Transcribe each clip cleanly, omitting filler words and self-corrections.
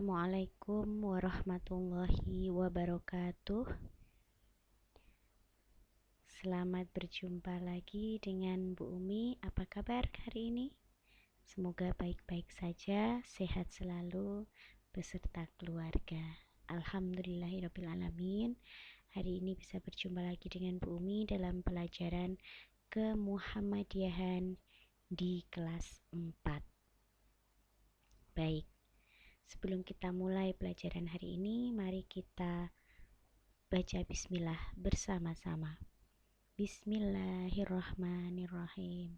Assalamualaikum warahmatullahi wabarakatuh. Selamat berjumpa lagi dengan Bu Umi. Apa kabar hari ini? Semoga baik-baik saja, sehat selalu beserta keluarga. Alhamdulillahirrabbilalamin. Hari ini bisa berjumpa lagi dengan Bu Umi dalam pelajaran kemuhammadiyahan di kelas 4. Baik. Sebelum kita mulai pelajaran hari ini, mari kita baca bismillah bersama-sama. Bismillahirrahmanirrahim.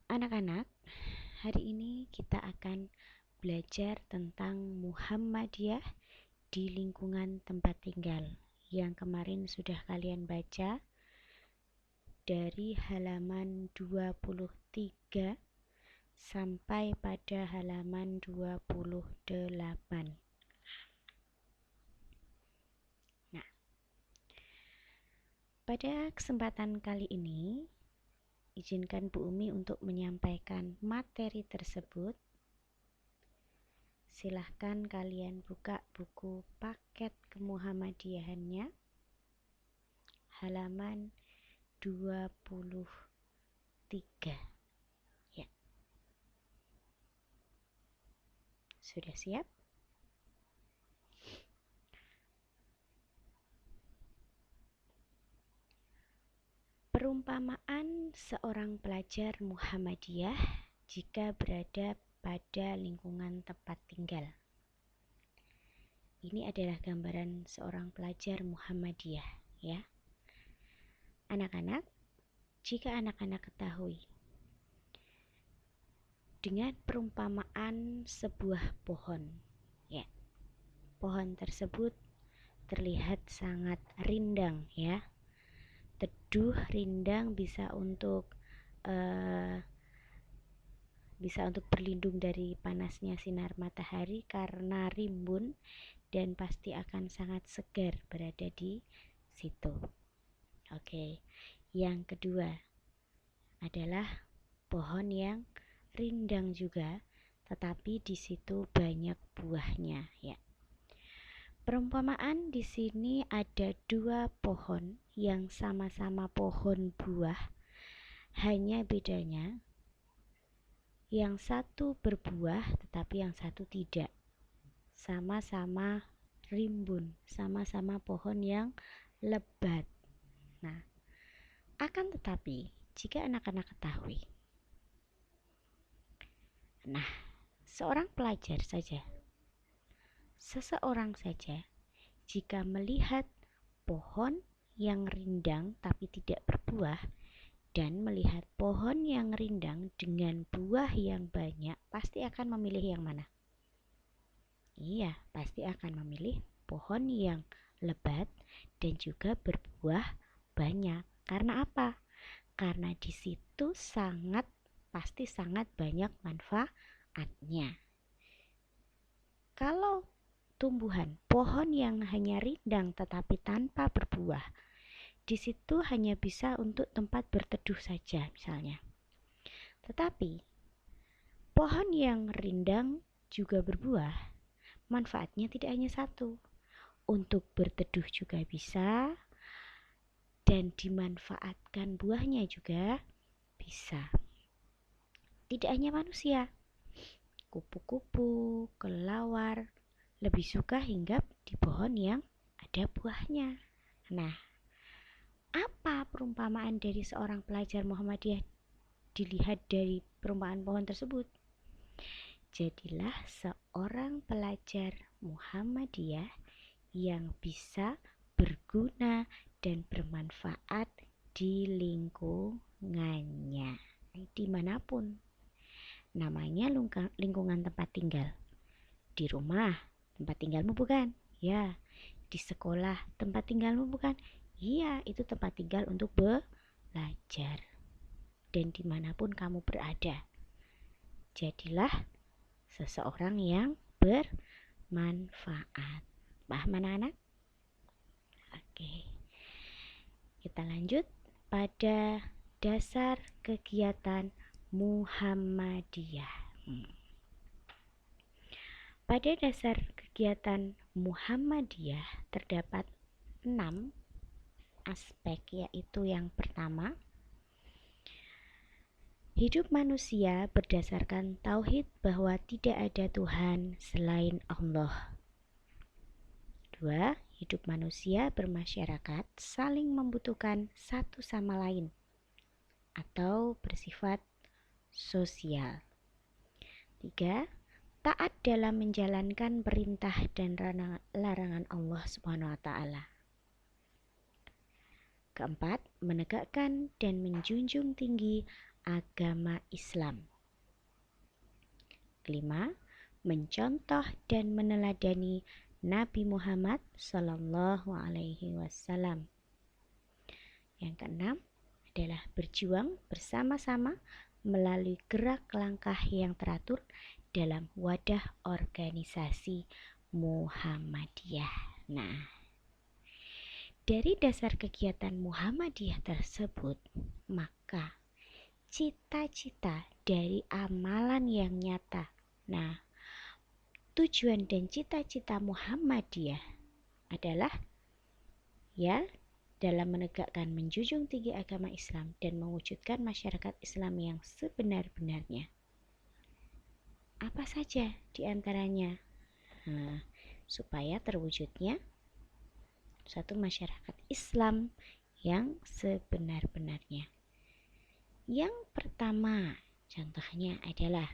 Anak-anak, hari ini kita akan belajar tentang Muhammadiyah di lingkungan tempat tinggal yang kemarin sudah kalian baca dari halaman 23 sampai pada halaman 28. Nah, pada kesempatan kali ini, izinkan Bu Umi untuk menyampaikan materi tersebut. Silahkan kalian buka buku paket kemuhammadiyahannya, halaman 23. Ya. Sudah siap? Perumpamaan seorang pelajar Muhammadiyah jika berada pada lingkungan tempat tinggal. Ini adalah gambaran seorang pelajar Muhammadiyah, ya. Anak-anak, jika anak-anak ketahui dengan perumpamaan sebuah pohon, ya. Pohon tersebut terlihat sangat rindang, ya. Teduh, rindang, bisa untuk berlindung dari panasnya sinar matahari karena rimbun, dan pasti akan sangat segar berada di situ. Oke. Yang kedua adalah pohon yang rindang juga, tetapi di situ banyak buahnya, ya. Perumpamaan di sini ada dua pohon yang sama-sama pohon buah, hanya bedanya yang satu berbuah tetapi yang satu tidak. Sama-sama rimbun, sama-sama pohon yang lebat. Nah, akan tetapi jika anak-anak ketahui, seseorang saja jika melihat pohon yang rindang tapi tidak berbuah dan melihat pohon yang rindang dengan buah yang banyak, pasti akan memilih yang mana? Iya, pasti akan memilih pohon yang lebat dan juga berbuah banyak. Karena apa? Karena di situ pasti sangat banyak manfaatnya. Kalau pohon yang hanya rindang tetapi tanpa berbuah, di situ hanya bisa untuk tempat berteduh saja misalnya. Tetapi pohon yang rindang juga berbuah, manfaatnya tidak hanya satu. Untuk berteduh juga bisa, dan dimanfaatkan buahnya juga bisa. Tidak hanya manusia, kupu-kupu, kelelawar lebih suka hinggap di pohon yang ada buahnya. Nah, apa perumpamaan dari seorang pelajar Muhammadiyah dilihat dari perumpamaan pohon tersebut? Jadilah seorang pelajar Muhammadiyah yang bisa berguna dan bermanfaat di lingkungannya, dimanapun. Namanya lingkungan tempat tinggal. Di rumah, tempat tinggalmu bukan? Ya. Di sekolah, tempat tinggalmu bukan? Iya, itu tempat tinggal untuk belajar. Dan dimanapun kamu berada, jadilah seseorang yang bermanfaat. Paham anak-anak? Oke. Kita lanjut pada dasar kegiatan Muhammadiyah. Pada dasar kegiatan Muhammadiyah terdapat 6 aspek, yaitu yang pertama, hidup manusia berdasarkan tauhid bahwa tidak ada Tuhan selain Allah. 2. Hidup manusia bermasyarakat saling membutuhkan satu sama lain atau bersifat sosial. 3. Taat dalam menjalankan perintah dan larangan Allah Subhanahu wa taala. 4. Menegakkan dan menjunjung tinggi agama Islam. 5. Mencontoh dan meneladani Nabi Muhammad sallallahu alaihi wasallam. Yang keenam adalah berjuang bersama-sama melalui gerak langkah yang teratur dalam wadah organisasi Muhammadiyah. Nah, dari dasar kegiatan Muhammadiyah tersebut, maka cita-cita dari amalan yang nyata. Nah, tujuan dan cita-cita Muhammadiyah adalah dalam menegakkan menjunjung tinggi agama Islam dan mewujudkan masyarakat Islam yang sebenar-benarnya. Apa saja di antaranya? Supaya terwujudnya suatu masyarakat Islam yang sebenar-benarnya. Yang pertama, contohnya adalah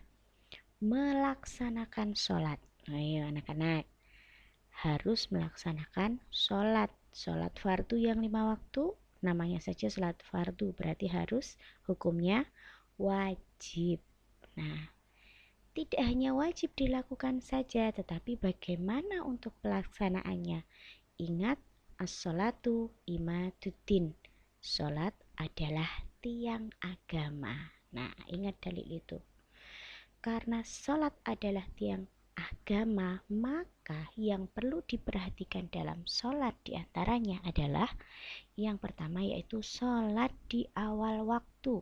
melaksanakan sholat. Ayo anak-anak, harus melaksanakan sholat fardu yang 5 waktu. Namanya saja sholat fardu, berarti harus hukumnya wajib. Nah, tidak hanya wajib dilakukan saja, tetapi bagaimana untuk pelaksanaannya. Ingat, as-sholatu imaduddin. Sholat adalah tiang agama. Nah, ingat dalil itu. Karena sholat adalah tiang agama, maka yang perlu diperhatikan dalam sholat diantaranya adalah yang pertama, yaitu sholat di awal waktu.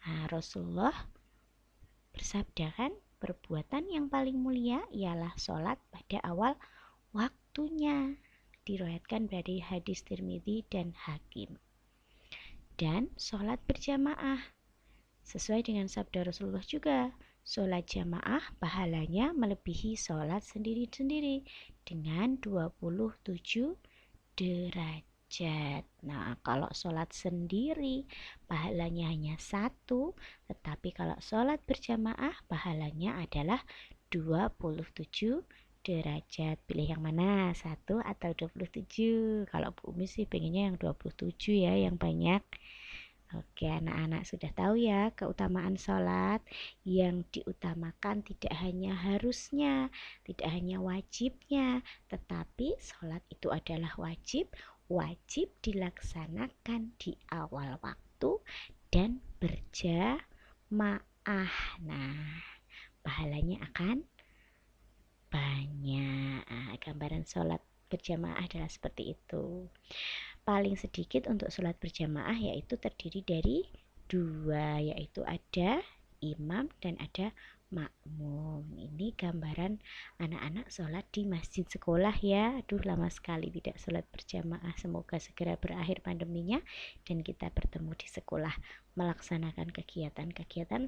Nah, Rasulullah bersabda kan, perbuatan yang paling mulia ialah sholat pada awal waktunya. Diriwayatkan dari hadis Tirmidzi dan Hakim. Dan sholat berjamaah sesuai dengan sabda Rasulullah juga. Sholat jamaah pahalanya melebihi sholat sendiri-sendiri dengan 27 derajat. Nah, kalau sholat sendiri pahalanya hanya 1, tetapi kalau sholat berjamaah pahalanya adalah 27 derajat. Pilih yang mana? 1 atau 27? Kalau Bu Umi sih pengennya yang 27 ya, yang banyak. Oke, anak-anak sudah tahu ya keutamaan sholat. Yang diutamakan tidak hanya harusnya, tidak hanya wajibnya, tetapi sholat itu adalah wajib dilaksanakan di awal waktu dan berjamaah. Nah, pahalanya akan banyak. Gambaran sholat berjamaah adalah seperti itu. Paling sedikit untuk sholat berjamaah yaitu terdiri dari 2, yaitu ada imam dan ada makmum. Ini gambaran anak-anak sholat di masjid sekolah ya. Aduh, lama sekali tidak sholat berjamaah. Semoga segera berakhir pandeminya dan kita bertemu di sekolah melaksanakan kegiatan.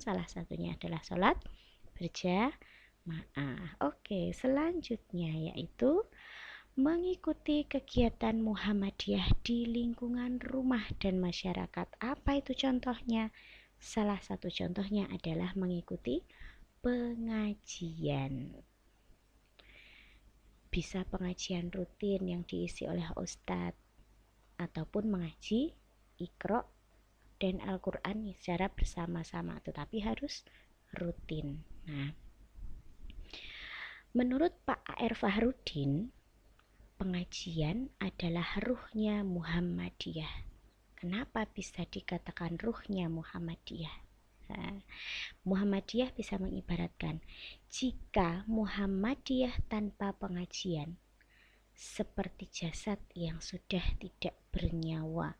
Salah satunya adalah sholat berjamaah. Oke, selanjutnya yaitu mengikuti kegiatan Muhammadiyah di lingkungan rumah dan masyarakat. Apa itu contohnya? Salah satu contohnya adalah mengikuti pengajian. Bisa pengajian rutin yang diisi oleh ustadz, ataupun mengaji Iqra dan Al-Quran secara bersama-sama, tetapi harus rutin. Nah, menurut Pak A.R. Fahrudin, pengajian adalah ruhnya Muhammadiyah. Kenapa bisa dikatakan ruhnya Muhammadiyah? Muhammadiyah bisa mengibaratkan jika Muhammadiyah tanpa pengajian seperti jasad yang sudah tidak bernyawa.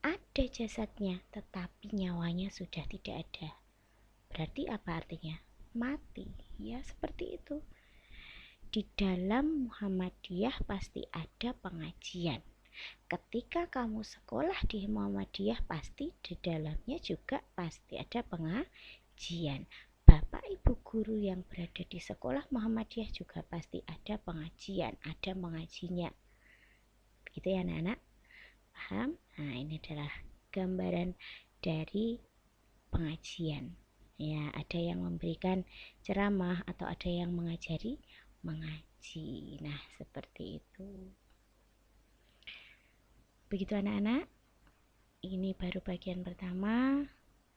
Ada jasadnya tetapi nyawanya sudah tidak ada. berarti apa artinya? Mati. Ya, seperti itu. Di dalam Muhammadiyah pasti ada pengajian. Ketika kamu sekolah di Muhammadiyah, pasti di dalamnya juga pasti ada pengajian. Bapak ibu guru yang berada di sekolah Muhammadiyah juga pasti ada pengajian, ada mengajinya. Begitu ya anak-anak? Paham? Nah, ini adalah gambaran dari pengajian. Ya, ada yang memberikan ceramah atau ada yang mengajari mengaji. Nah, seperti itu. Begitu anak-anak. Ini baru bagian pertama.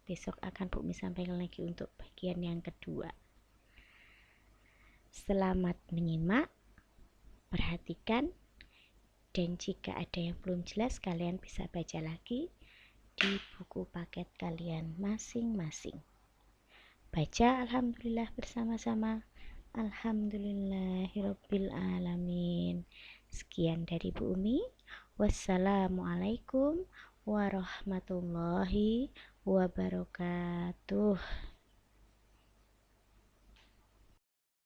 Besok akan Bu Mi sampaikan lagi untuk bagian yang kedua. Selamat menyimak, perhatikan, dan jika ada yang belum jelas kalian bisa baca lagi di buku paket kalian masing-masing. Baca alhamdulillah bersama-sama. Alhamdulillahirabbil alamin. Sekian dari Bu Umi. Wassalamualaikum warahmatullahi wabarakatuh.